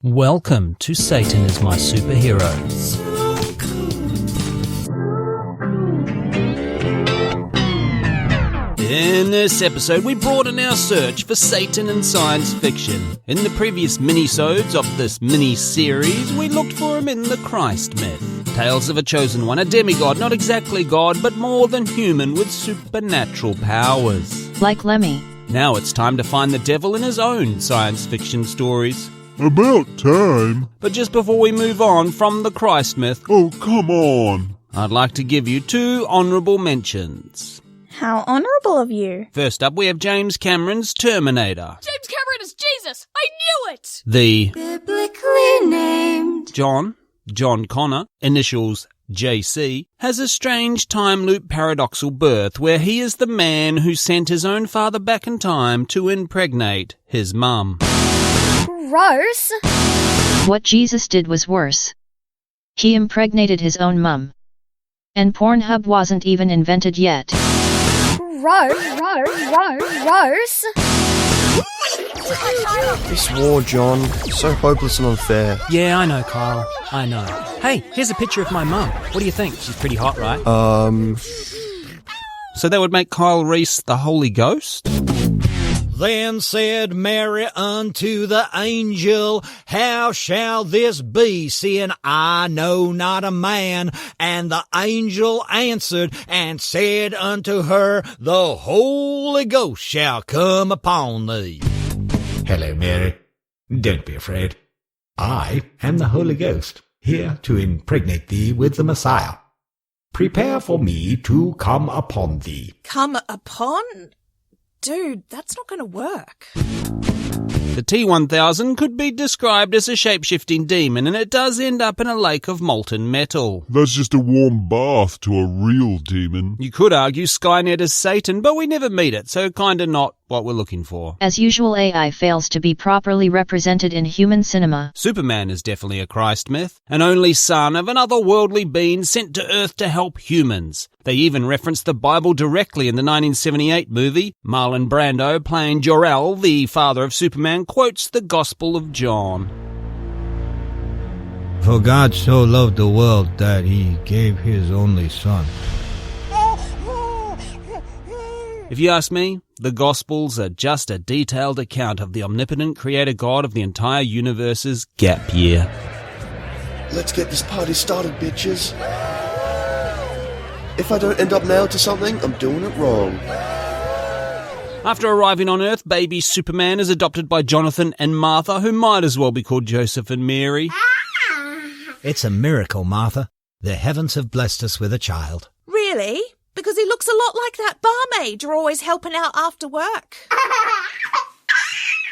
Welcome to Satan is My Superhero. In this episode, we broaden our search for Satan in science fiction. In the previous mini-sodes of this mini-series, we looked for him in the Christ myth. Tales of a chosen one, a demigod, not exactly God, but more than human with supernatural powers. Like Lemmy. Now it's time to find the devil in his own science fiction stories. About time. But just before we move on from the Christ myth, oh, come on. I'd like to give you two honourable mentions. How honourable of you. First up, we have James Cameron's Terminator. James Cameron is Jesus! I knew it! The biblically named John Connor, initials JC, has a strange time loop paradoxal birth where he is the man who sent his own father back in time to impregnate his mum. Gross! What Jesus did was worse. He impregnated his own mum. And Pornhub wasn't even invented yet. Gross! This war, John, so hopeless and unfair. Yeah, I know, Kyle. I know. Hey, here's a picture of my mum. What do you think? She's pretty hot, right? So that would make Kyle Reese the Holy Ghost? Then said Mary unto the angel, How shall this be, seeing I know not a man? And the angel answered and said unto her, The Holy Ghost shall come upon thee. Hello, Mary. Don't be afraid. I am the Holy Ghost, here to impregnate thee with the Messiah. Prepare for me to come upon thee. Come upon? Dude, that's not going to work. The T-1000 could be described as a shape-shifting demon, and it does end up in a lake of molten metal. That's just a warm bath to a real demon. You could argue Skynet is Satan, but we never meet it, so kinda not what we're looking for. As usual, AI fails to be properly represented in human cinema. Superman is definitely a Christ myth, an only son of an otherworldly being sent to Earth to help humans. They even reference the Bible directly in the 1978 movie. Marlon Brando, playing Jor-El, the father of Superman, quotes the Gospel of John. For God so loved the world that he gave his only son. If you ask me, the Gospels are just a detailed account of the omnipotent creator God of the entire universe's gap year. Let's get this party started, bitches. If I don't end up nailed to something, I'm doing it wrong. After arriving on Earth, baby Superman is adopted by Jonathon and Martha, who might as well be called Joseph and Mary. It's a miracle, Martha. The heavens have blessed us with a child. Really? Because he looks a lot like that barmaid you're always helping out after work.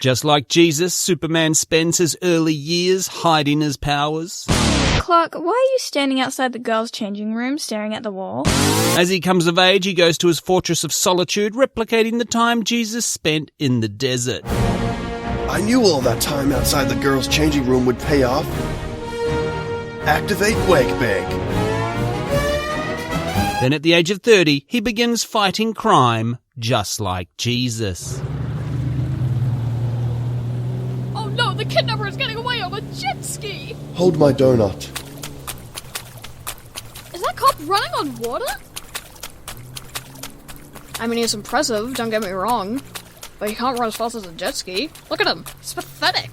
Just like Jesus, Superman spends his early years hiding his powers. Clarke, why are you standing outside the girls' changing room staring at the wall? As he comes of age, he goes to his fortress of solitude, replicating the time Jesus spent in the desert. I knew all that time outside the girls' changing room would pay off. Activate Wake Bank. Then at the age of 30, he begins fighting crime, just like Jesus. Oh no, the kidnapper is getting away on a jet ski! Hold my donut. Is that cop running on water? I mean, he's impressive, don't get me wrong. But he can't run as fast as a jet ski. Look at him, it's pathetic.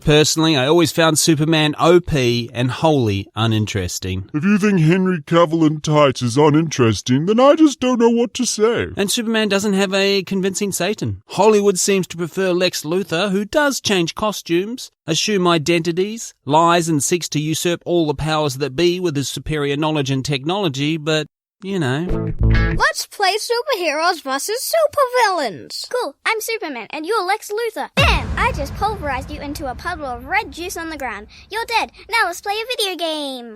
Personally, I always found Superman OP and wholly uninteresting. If you think Henry Cavill in tights is uninteresting, then I just don't know what to say. And Superman doesn't have a convincing Satan. Hollywood seems to prefer Lex Luthor, who does change costumes, assume identities, lies and seeks to usurp all the powers that be with his superior knowledge and technology, but, you know. Let's play superheroes versus supervillains. Cool, I'm Superman, and you're Lex Luthor. Bam! I just pulverized you into a puddle of red juice on the ground. You're dead. Now let's play a video game.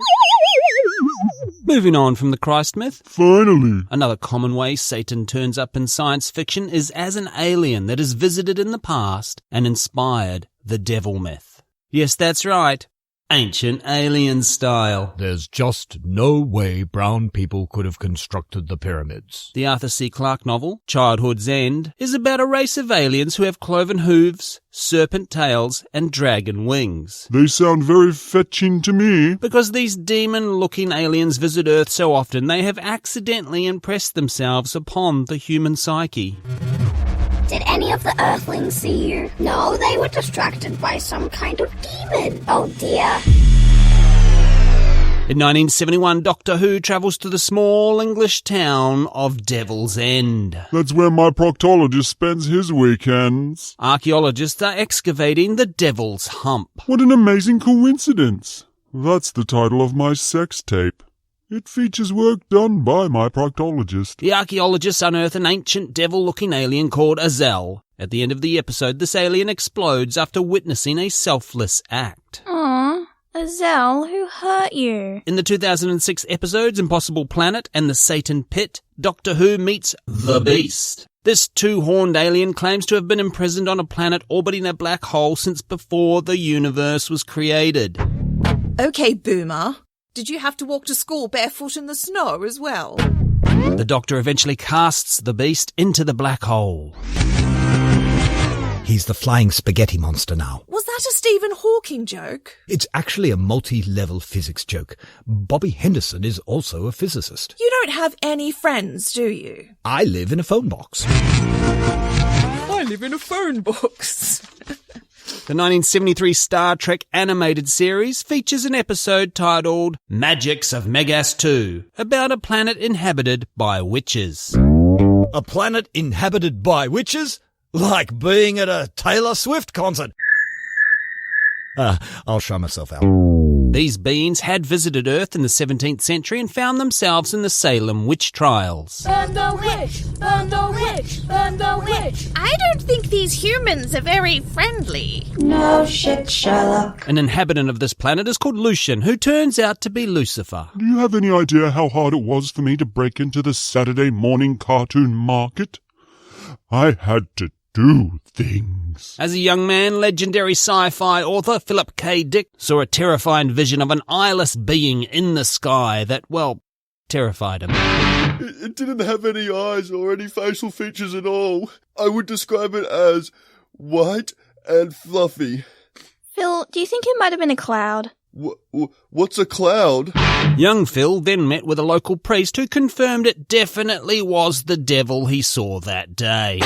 Moving on from the Christ myth. Finally. Another common way Satan turns up in science fiction is as an alien that has visited in the past and inspired the devil myth. Yes, that's right. ancient alien style. There's just no way brown people could have constructed the pyramids. The Arthur C. Clarke novel, Childhood's End, is about a race of aliens who have cloven hooves, serpent tails, and dragon wings. They sound very fetching to me. Because these demon-looking aliens visit Earth so often, they have accidentally impressed themselves upon the human psyche. Did any of the Earthlings see you? No, they were distracted by some kind of demon. Oh dear. In 1971, Doctor Who travels to the small English town of Devil's End. That's where my proctologist spends his weekends. Archaeologists are excavating the Devil's Hump. What an amazing coincidence. That's the title of my sex tape. It features work done by my proctologist. The archaeologists unearth an ancient devil-looking alien called Azal. At the end of the episode, this alien explodes after witnessing a selfless act. Aww, Azal, who hurt you? In the 2006 episodes Impossible Planet and the Satan Pit, Doctor Who meets the Beast. This two-horned alien claims to have been imprisoned on a planet orbiting a black hole since before the universe was created. Okay, Boomer. Did you have to walk to school barefoot in the snow as well? The Doctor eventually casts the Beast into the black hole. He's the flying spaghetti monster now. Was that a Stephen Hawking joke? It's actually a multi-level physics joke. Bobby Henderson is also a physicist. You don't have any friends, do you? I live in a phone box. I live in a phone box. The 1973 Star Trek animated series features an episode titled Magicks of Megas 2, about a planet inhabited by witches. A planet inhabited by witches? Like being at a Taylor Swift concert. I'll show myself out. These beings had visited Earth in the 17th century and found themselves in the Salem witch trials. Burn the witch! Burn the witch! Burn the witch! I don't think these humans are very friendly. No shit, Sherlock. An inhabitant of this planet is called Lucian, who turns out to be Lucifer. Do you have any idea how hard it was for me to break into the Saturday morning cartoon market? I had to do things. As a young man, legendary sci-fi author Philip K. Dick saw a terrifying vision of an eyeless being in the sky that, well, terrified him. It didn't have any eyes or any facial features at all. I would describe it as white and fluffy. Phil, do you think it might have been a cloud? What's a cloud? Young Phil then met with a local priest who confirmed it definitely was the devil he saw that day.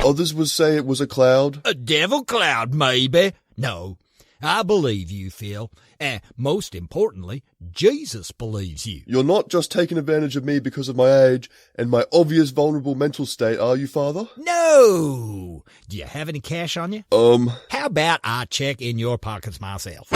Others would say it was a cloud. A devil cloud, maybe. No, I believe you, Phil. And most importantly, Jesus believes you. You're not just taking advantage of me because of my age and my obvious vulnerable mental state, are you, Father? No! Do you have any cash on you? How about I check in your pockets myself?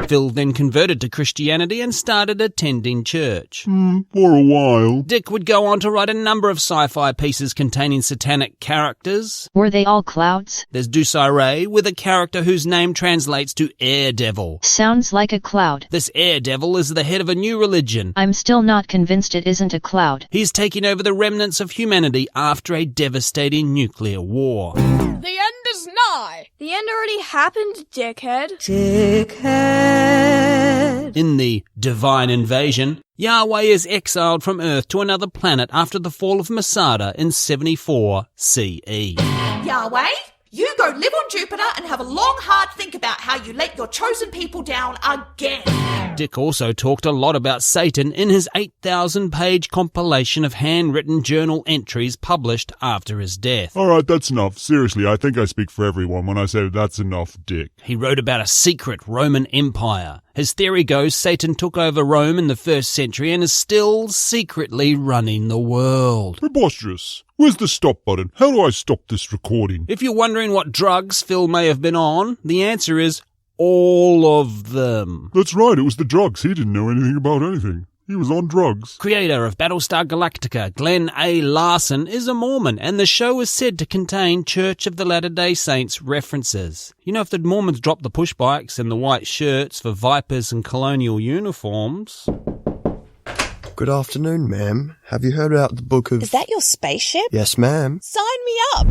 Phil then converted to Christianity and started attending church. For a while. Dick would go on to write a number of sci-fi pieces containing satanic characters. Were they all clouds? There's Deus Irae, with a character whose name translates to Air Devil. Sounds like a cloud. This Air Devil is the head of a new religion. I'm still not convinced it isn't a cloud. He's taking over the remnants of humanity after a devastating nuclear war. The end is nigh. The end already happened, dickhead. Dickhead. In the divine invasion, Yahweh is exiled from Earth to another planet after the fall of Masada in 74 CE. Yahweh? You go live on Jupiter and have a long, hard think about how you let your chosen people down again. Dick also talked a lot about Satan in his 8,000-page compilation of handwritten journal entries published after his death. All right, that's enough. Seriously, I think I speak for everyone when I say that's enough, Dick. He wrote about a secret Roman Empire. His theory goes Satan took over Rome in the 1st century and is still secretly running the world. Preposterous. Where's the stop button? How do I stop this recording? If you're wondering what drugs Phil may have been on, the answer is all of them. That's right, it was the drugs. He didn't know anything about anything. He was on drugs. Creator of Battlestar Galactica, Glen Larson, is a Mormon, and the show is said to contain Church of the Latter-day Saints references. You know, if the Mormons dropped the push bikes and the white shirts for Vipers and colonial uniforms... Good afternoon, ma'am. Have you heard about the book of... Is that your spaceship? Yes, ma'am. Sign me up!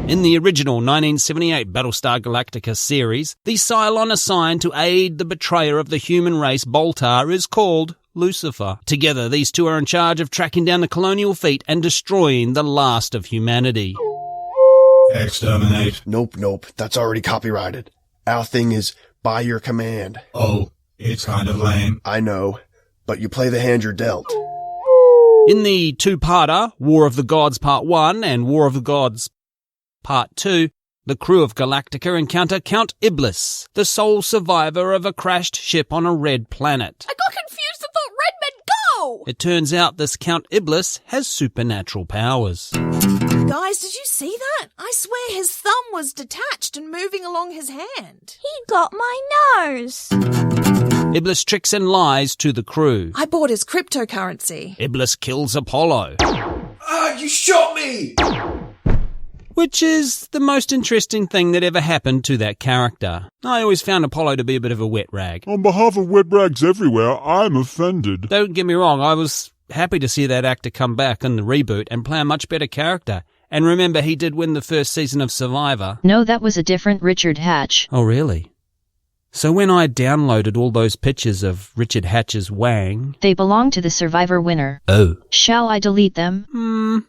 In the original 1978 Battlestar Galactica series, the Cylon assigned to aid the betrayer of the human race, Baltar, is called Lucifer. Together, these two are in charge of tracking down the colonial fleet and destroying the last of humanity. Exterminate. Nope. That's already copyrighted. Our thing is by your command. Oh, it's kind of lame. I know, but you play the hand you're dealt. In the two-parter, War of the Gods Part 1 and War of the Gods Part 2, the crew of Galactica encounter Count Iblis, the sole survivor of a crashed ship on a red planet. I got confused and thought red meant go! It turns out this Count Iblis has supernatural powers. Guys, did you see that? I swear his thumb was detached and moving along his hand. He got my nose. Iblis tricks and lies to the crew. I bought his cryptocurrency. Iblis kills Apollo. Ah, you shot me! Which is the most interesting thing that ever happened to that character. I always found Apollo to be a bit of a wet rag. On behalf of wet rags everywhere, I'm offended. Don't get me wrong, I was happy to see that actor come back in the reboot and play a much better character. And remember, he did win the first season of Survivor. No, that was a different Richard Hatch. Oh, really? So when I downloaded all those pictures of Richard Hatch's Wang... They belong to the Survivor winner. Oh. Shall I delete them?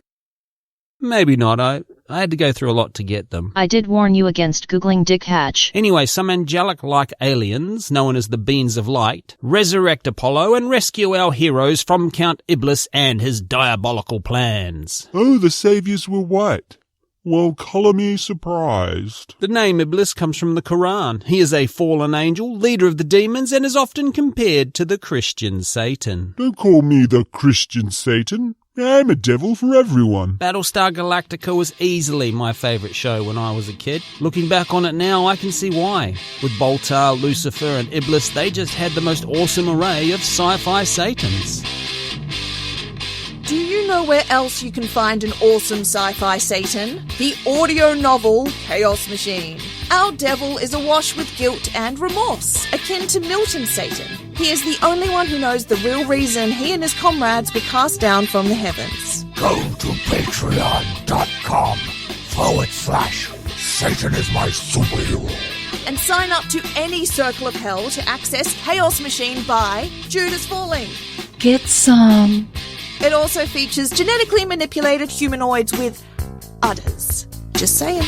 Maybe not. I had to go through a lot to get them. I did warn you against Googling Dick Hatch. Anyway, some angelic-like aliens, known as the Beings of Light, resurrect Apollo and rescue our heroes from Count Iblis and his diabolical plans. Oh, the saviors were white. Well, colour me surprised. The name Iblis comes from the Quran. He is a fallen angel, leader of the demons, and is often compared to the Christian Satan. Don't call me the Christian Satan. I'm a devil for everyone. Battlestar Galactica was easily my favourite show when I was a kid. Looking back on it now, I can see why. With Baltar, Lucifer and Iblis, they just had the most awesome array of sci-fi Satans. Do you know where else you can find an awesome sci-fi Satan? The audio novel Chaos Machine. Our devil is awash with guilt and remorse, akin to Milton's Satan. He is the only one who knows the real reason he and his comrades were cast down from the heavens. Go to patreon.com/Satan is my superhero. And sign up to any Circle of Hell to access Chaos Machine by Judas Falling. Get some. It also features genetically manipulated humanoids with udders. Just saying.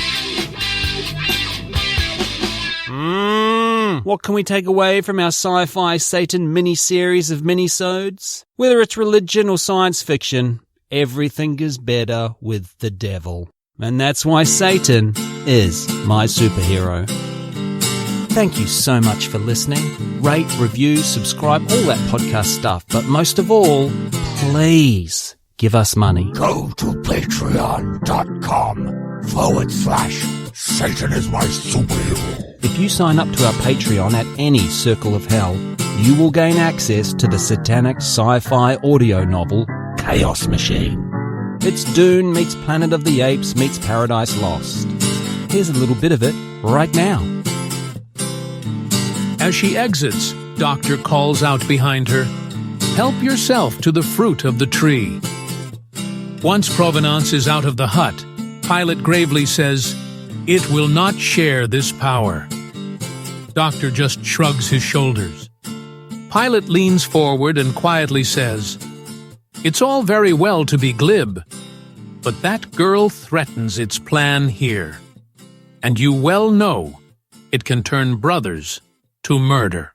What can we take away from our sci-fi Satan mini-series of minisodes? Whether it's religion or science fiction, everything is better with the devil. And that's why Satan is my superhero. Thank you so much for listening. Rate, review, subscribe, all that podcast stuff. But most of all, please give us money. Go to patreon.com/Satan is my superhero. If you sign up to our Patreon at any Circle of Hell, you will gain access to the satanic sci-fi audio novel Chaos Machine. It's Dune meets Planet of the Apes meets Paradise Lost. Here's a little bit of it right now. As she exits, Doctor calls out behind her, "Help yourself to the fruit of the tree." Once Provenance is out of the hut, Pilate gravely says, "It will not share this power." Doctor just shrugs his shoulders. Pilate leans forward and quietly says, "It's all very well to be glib, but that girl threatens its plan here. And you well know it can turn brothers to murder."